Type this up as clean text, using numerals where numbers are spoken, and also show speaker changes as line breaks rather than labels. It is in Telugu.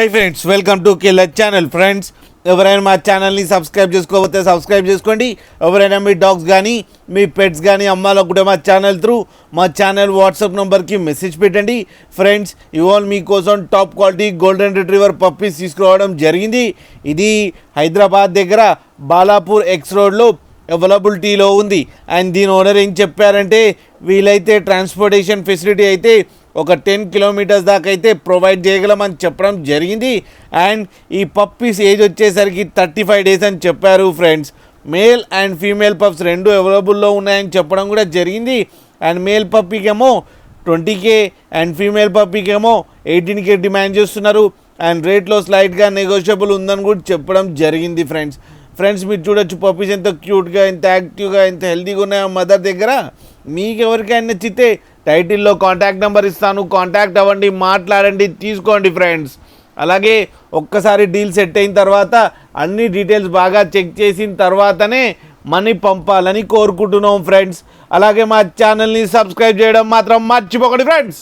Hi friends, welcome to killer channel. Friends, ఎవరైనా మా ఛానల్ని సబ్స్క్రైబ్ చేసుకోకపోతే సబ్స్క్రైబ్ చేసుకోండి. ఎవరైనా మీ డాగ్స్ కానీ మీ పెట్స్ కానీ అమ్మాలనుకుంటే మా ఛానల్ త్రూ మా ఛానల్ వాట్సాప్ నెంబర్కి మెసేజ్ పెట్టండి. ఫ్రెండ్స్, ఇవాళ మీకోసం top quality golden retriever puppies తీసుకురావడం జరిగింది. ఇది హైదరాబాద్ దగ్గర బాలాపూర్ ఎక్స్ రోడ్లో అవైలబిలిటీలో ఉంది. అండ్ దీని ఓనర్ ఏం చెప్పారంటే, వీలైతే ట్రాన్స్పోర్టేషన్ ఫెసిలిటీ అయితే ఒక 10 కిలోమీటర్స్ దాకా అయితే ప్రొవైడ్ చేయగలమని చెప్పడం జరిగింది. అండ్ ఈ పప్పీస్ ఏజ్ వచ్చేసరికి 35 డేస్ అని చెప్పారు. Friends, male and female pups రెండు అవైలబుల్లో ఉన్నాయని చెప్పడం కూడా జరిగింది. అండ్ మేల్ పప్పీకేమో 20K అండ్ ఫీమేల్ పప్పీకేమో 18K డిమాండ్ చేస్తున్నారు. అండ్ రేట్లో స్లైట్గా నెగోషియబుల్ ఉందని కూడా చెప్పడం జరిగింది. ఫ్రెండ్స్, మీరు చూడొచ్చు పప్పీస్ ఎంత క్యూట్గా, ఎంత యాక్టివ్గా, ఎంత హెల్తీగా ఉన్నాయో మదర్ దగ్గర. మీకు ఎవరికైనా నచ్చితే టైటిల్లో కాంటాక్ట్ నెంబర్ ఇస్తాను, కాంటాక్ట్ అవ్వండి, మాట్లాడండి, తీసుకోండి. ఫ్రెండ్స్, అలాగే ఒక్కసారి డీల్ సెట్ అయిన తర్వాత అన్ని డీటెయిల్స్ బాగా చెక్ చేసిన తర్వాతనే మనీ పంపాలని కోరుకుంటున్నాం. ఫ్రెండ్స్, అలాగే మా ఛానల్ని సబ్స్క్రైబ్ చేయడం మాత్రం మర్చిపోకండి. ఫ్రెండ్స్.